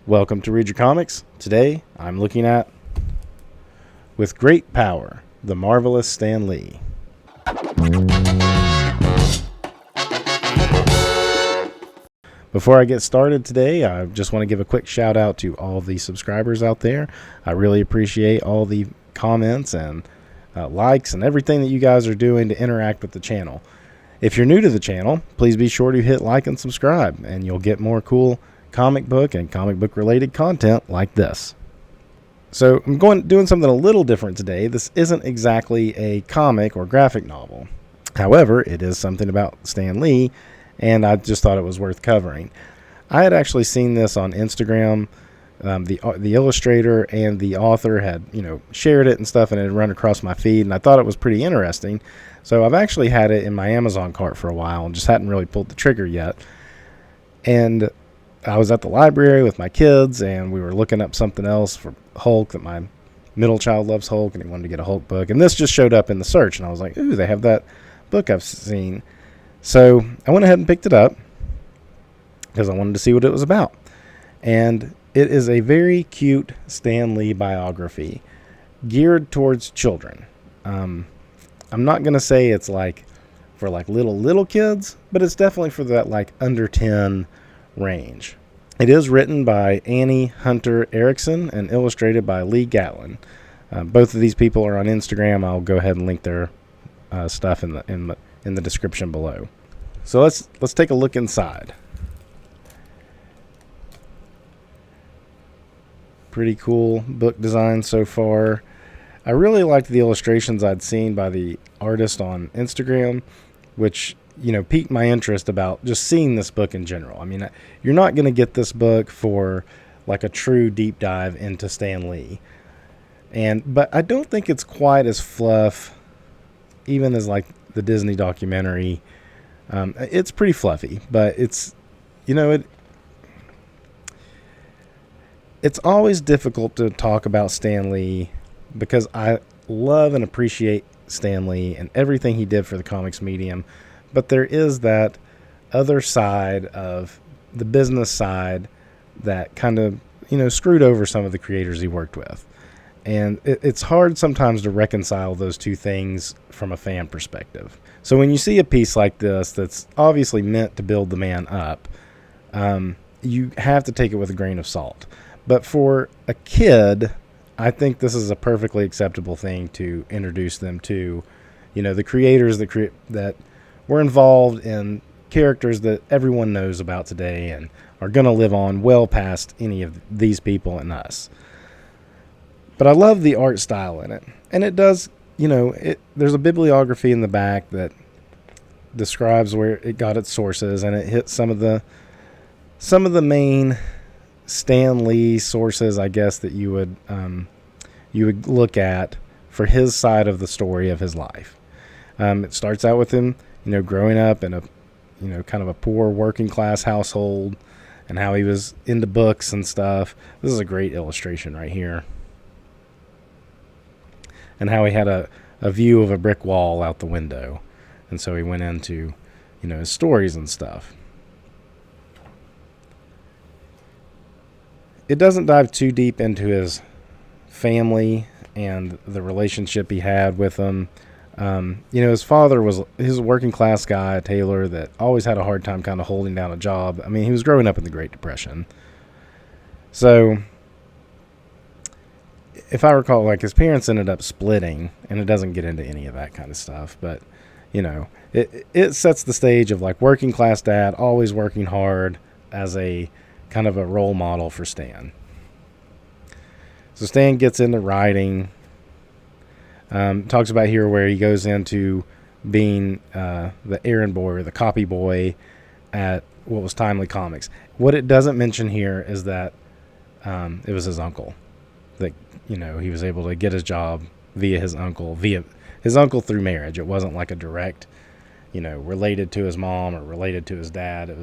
Welcome to Read Your Comics. Today, I'm looking at With Great Power, the Marvelous Stan Lee. Before I get started today, I just want to give a quick shout out to all the subscribers out there. I really appreciate all the comments and likes and everything that you guys are doing to interact with the channel. If you're new to the channel, please be sure to hit like and subscribe, and you'll get more cool comic book and comic book related content like this. So I'm doing something a little different today. This isn't exactly a comic or graphic novel. However, it is something about Stan Lee, and I just thought it was worth covering. I had actually seen this on Instagram. The illustrator and the author had shared it and stuff, and it had run across my feed, and I thought it was pretty interesting. So I've actually had it in my Amazon cart for a while and just hadn't really pulled the trigger yet. And I was at the library with my kids, and we were looking up something else for Hulk, that my middle child loves Hulk, and he wanted to get a Hulk book. And this just showed up in the search, and I was like, ooh, they have that book I've seen. So I went ahead and picked it up because I wanted to see what it was about. And it is a very cute Stan Lee biography geared towards children. I'm not going to say it's for little kids, but it's definitely for that under 10 range. It is written by Annie Hunter Erickson and illustrated by Lee Gatlin. Both of these people are on Instagram. I'll go ahead and link their stuff in the description below. So let's take a look inside. Pretty cool book design so far. I really liked the illustrations I'd seen by the artist on Instagram, which piqued my interest about just seeing this book in general. I mean, you're not going to get this book for a true deep dive into Stan Lee. But I don't think it's quite as fluff, even as the Disney documentary. It's pretty fluffy, but it's always difficult to talk about Stan Lee because I love and appreciate Stan Lee and everything he did for the comics medium. But there is that other side of the business side that kind of, screwed over some of the creators he worked with. And it's hard sometimes to reconcile those two things from a fan perspective. So when you see a piece like this that's obviously meant to build the man up, you have to take it with a grain of salt. But for a kid, I think this is a perfectly acceptable thing to introduce them to, the creators that were involved in characters that everyone knows about today and are going to live on well past any of these people and us. But I love the art style in it. And it does, there's a bibliography in the back that describes where it got its sources, and it hits some of the main Stan Lee sources, I guess, that you would look at for his side of the story of his life. It starts out with him, growing up in a, kind of a poor working class household, and how he was into books and stuff. This is a great illustration right here. And how he had a view of a brick wall out the window. And so he went into, his stories and stuff. It doesn't dive too deep into his family and the relationship he had with them. His father was a working class guy, a tailor that always had a hard time kind of holding down a job. I mean, he was growing up in the Great Depression. So if I recall, his parents ended up splitting, and it doesn't get into any of that kind of stuff. But, it sets the stage of working class dad, always working hard as a kind of a role model for Stan. So Stan gets into writing. Talks about here where he goes into being the errand boy or the copy boy at what was Timely Comics. What it doesn't mention here is that it was his uncle that he was able to get his job via his uncle through marriage. It wasn't a direct related to his mom or related to his dad. It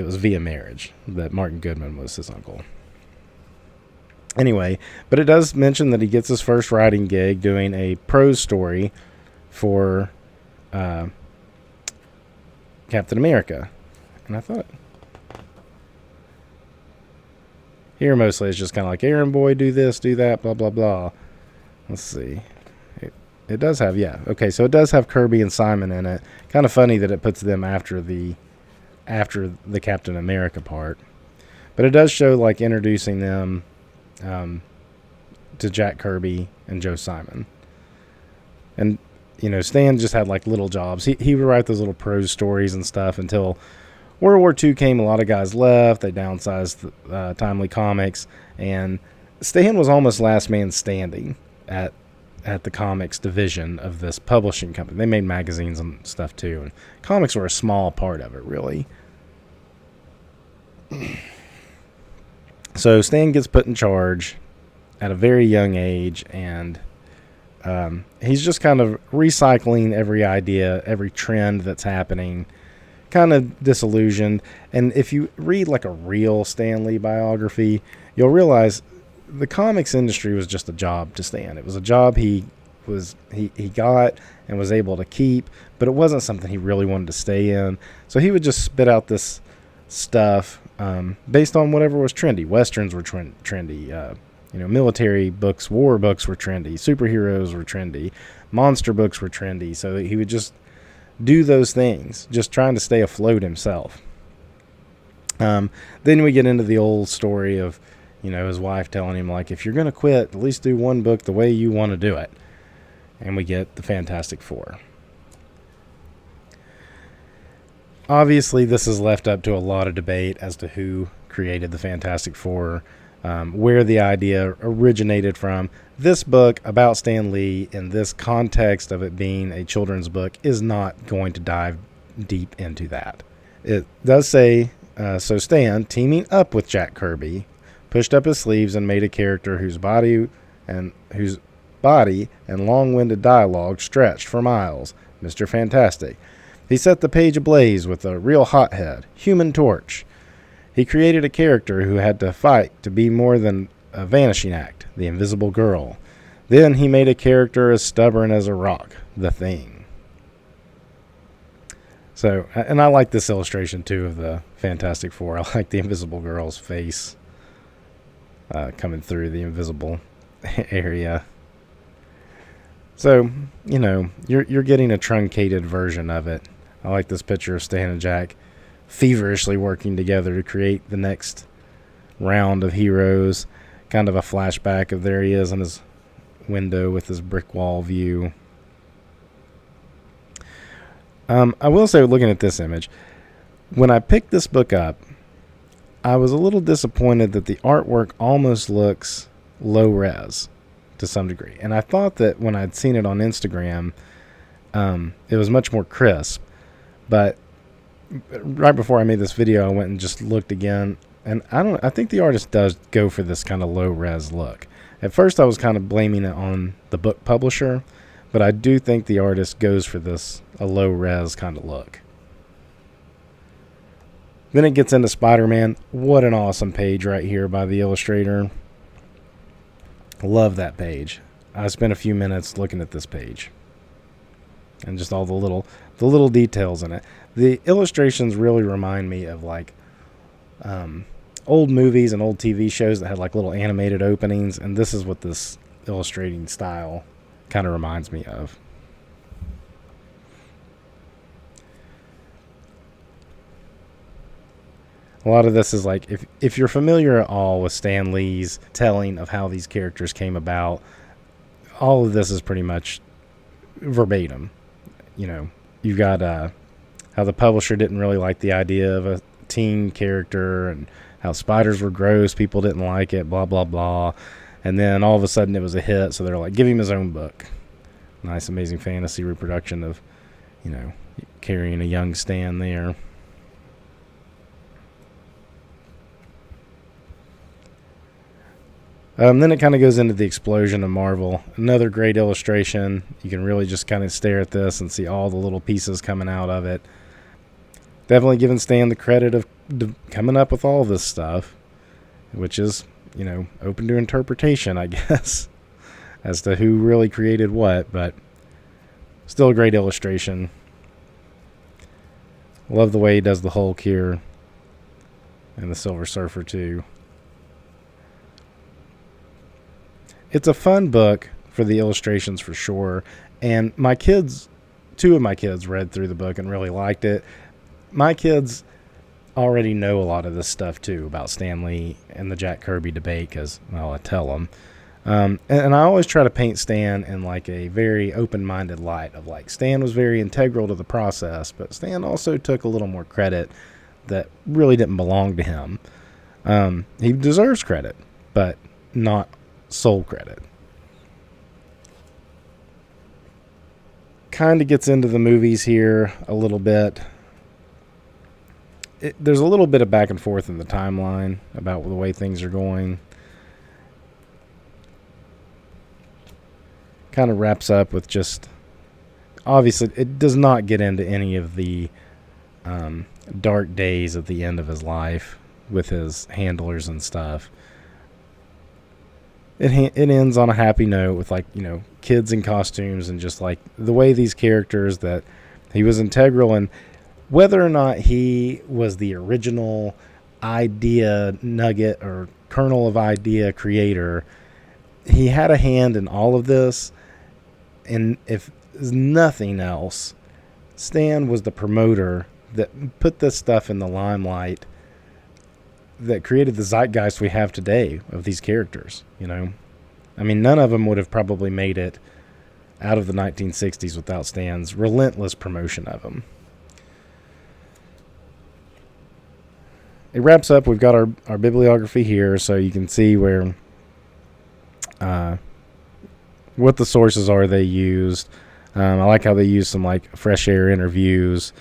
was via marriage that Martin Goodman was his uncle. Anyway, but it does mention that he gets his first writing gig doing a prose story for Captain America. And I thought Here mostly it's just kind of like, Aaron Boy, do this, do that, blah, blah, blah. Let's see. It does have, yeah. Okay, so it does have Kirby and Simon in it. Kind of funny that it puts them after the Captain America part. But it does show, like, introducing them to Jack Kirby and Joe Simon. And, you know, Stan just had, like, little jobs. He would write those little prose stories and stuff until World War II came. A lot of guys left. They downsized Timely Comics. And Stan was almost last man standing at the comics division of this publishing company. They made magazines and stuff, too. And comics were a small part of it, really. So Stan gets put in charge at a very young age, and he's just kind of recycling every idea, every trend that's happening, kind of disillusioned. And if you read like a real Stan Lee biography, you'll realize the comics industry was just a job to Stan. It was a job he got and was able to keep, but it wasn't something he really wanted to stay in. So he would just spit out this stuff based on whatever was trendy. Westerns were trendy. Military books, war books were trendy. Superheroes were trendy. Monster books were trendy. So he would just do those things, just trying to stay afloat himself. Then we get into the old story of, his wife telling him, like, if you're going to quit, at least do one book the way you want to do it. And we get the Fantastic Four. Obviously, this is left up to a lot of debate as to who created the Fantastic Four, where the idea originated from. This book about Stan Lee, in this context of it being a children's book, is not going to dive deep into that. It does say, so Stan, teaming up with Jack Kirby, pushed up his sleeves and made a character whose body and long-winded dialogue stretched for miles, Mr. Fantastic. He set the page ablaze with a real hothead, Human Torch. He created a character who had to fight to be more than a vanishing act, the Invisible Girl. Then he made a character as stubborn as a rock, the Thing. So, and I like this illustration too of the Fantastic Four. I like the Invisible Girl's face coming through the invisible area. So, you're getting a truncated version of it. I like this picture of Stan and Jack feverishly working together to create the next round of heroes. Kind of a flashback of there he is in his window with his brick wall view. I will say, looking at this image, when I picked this book up, I was a little disappointed that the artwork almost looks low res to some degree. And I thought that when I'd seen it on Instagram, it was much more crisp. But right before I made this video, I went and just looked again. And I think the artist does go for this kind of low res look. At first I was kind of blaming it on the book publisher, but I do think the artist goes for a low res kind of look. Then it gets into Spider-Man. What an awesome page right here by the illustrator. Love that page. I spent a few minutes looking at this page. And just all the little details in it. The illustrations really remind me of like old movies and old TV shows that had like little animated openings, and this is what this illustrating style kind of reminds me of. A lot of this is like, if you're familiar at all with Stan Lee's telling of how these characters came about, all of this is pretty much verbatim. You've got how the publisher didn't really like the idea of a teen character, and how spiders were gross, people didn't like it, blah, blah, blah. And then all of a sudden it was a hit, so they're like, give him his own book. Nice, amazing fantasy reproduction of, carrying a young Stan there. Then it kind of goes into the explosion of Marvel. Another great illustration. You can really just kind of stare at this and see all the little pieces coming out of it. Definitely giving Stan the credit of coming up with all this stuff, which is, open to interpretation, I guess, as to who really created what, but still a great illustration. Love the way he does the Hulk here, and the Silver Surfer too. it's a fun book for the illustrations for sure. And my kids, two of my kids read through the book and really liked it. My kids already know a lot of this stuff too about Stan Lee and the Jack Kirby debate because, well, I tell them. And I always try to paint Stan in like a very open-minded light of like Stan was very integral to the process, but Stan also took a little more credit that really didn't belong to him. He deserves credit, but not sole credit. Kind of gets into the movies here a little bit. There's a little bit of back and forth in the timeline about the way things are going. Kind of wraps up with just, obviously, it does not get into any of the dark days at the end of his life with his handlers and stuff. It ends on a happy note with, like, you know, kids in costumes and just like the way these characters that he was integral in, whether or not he was the original idea nugget or kernel of idea creator, he had a hand in all of this. And if nothing else, Stan was the promoter that put this stuff in the limelight that created the zeitgeist we have today of these characters, you know. I mean, none of them would have probably made it out of the 1960s without Stan's relentless promotion of them. It wraps up. We've got our bibliography here, so you can see where what the sources are they used. I like how they use some like Fresh Air interviews,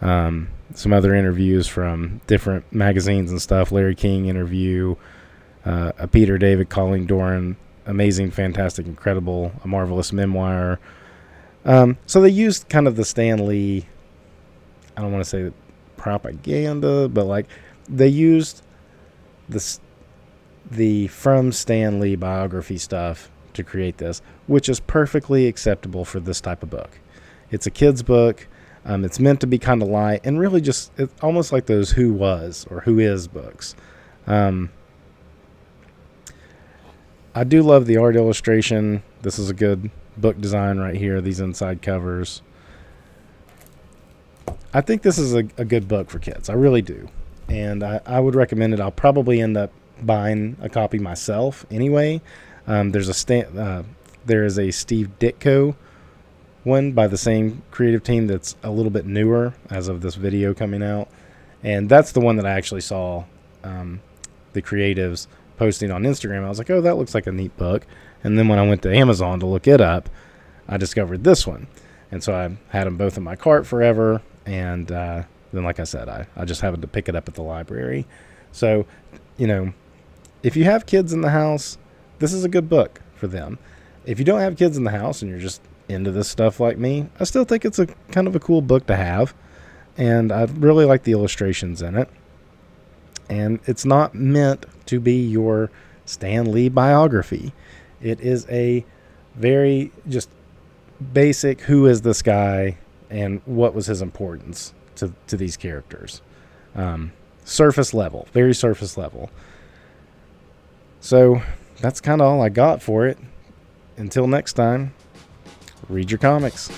some other interviews from different magazines and stuff. Larry King interview, a Peter David Colleen Doran, Amazing, Fantastic, Incredible, A Marvelous Memoir. So they used kind of the Stan Lee, I don't want to say propaganda, but like they used the from Stan Lee biography stuff to create this, which is perfectly acceptable for this type of book. It's a kid's book. It's meant to be kind of light and really just, it's almost like those who was or who is books. I do love the art illustration. This is a good book design right here, these inside covers. I think this is a good book for kids. I really do. And I would recommend it. I'll probably end up buying a copy myself anyway. There is a Steve Ditko one by the same creative team that's a little bit newer as of this video coming out. And that's the one that I actually saw the creatives posting on Instagram. I was like, oh, that looks like a neat book. And then when I went to Amazon to look it up, I discovered this one. And so I had them both in my cart forever. And then, like I said, I just happened to pick it up at the library. So, you know, if you have kids in the house, this is a good book for them. If you don't have kids in the house and you're just into this stuff like me, I still think it's a kind of a cool book to have. And I really like the illustrations in it. And it's not meant to be your Stan Lee biography. It is a very just basic, who is this guy and what was his importance to these characters. Surface level, very surface level. So that's kind of all I got for it. Until next time, read your comics.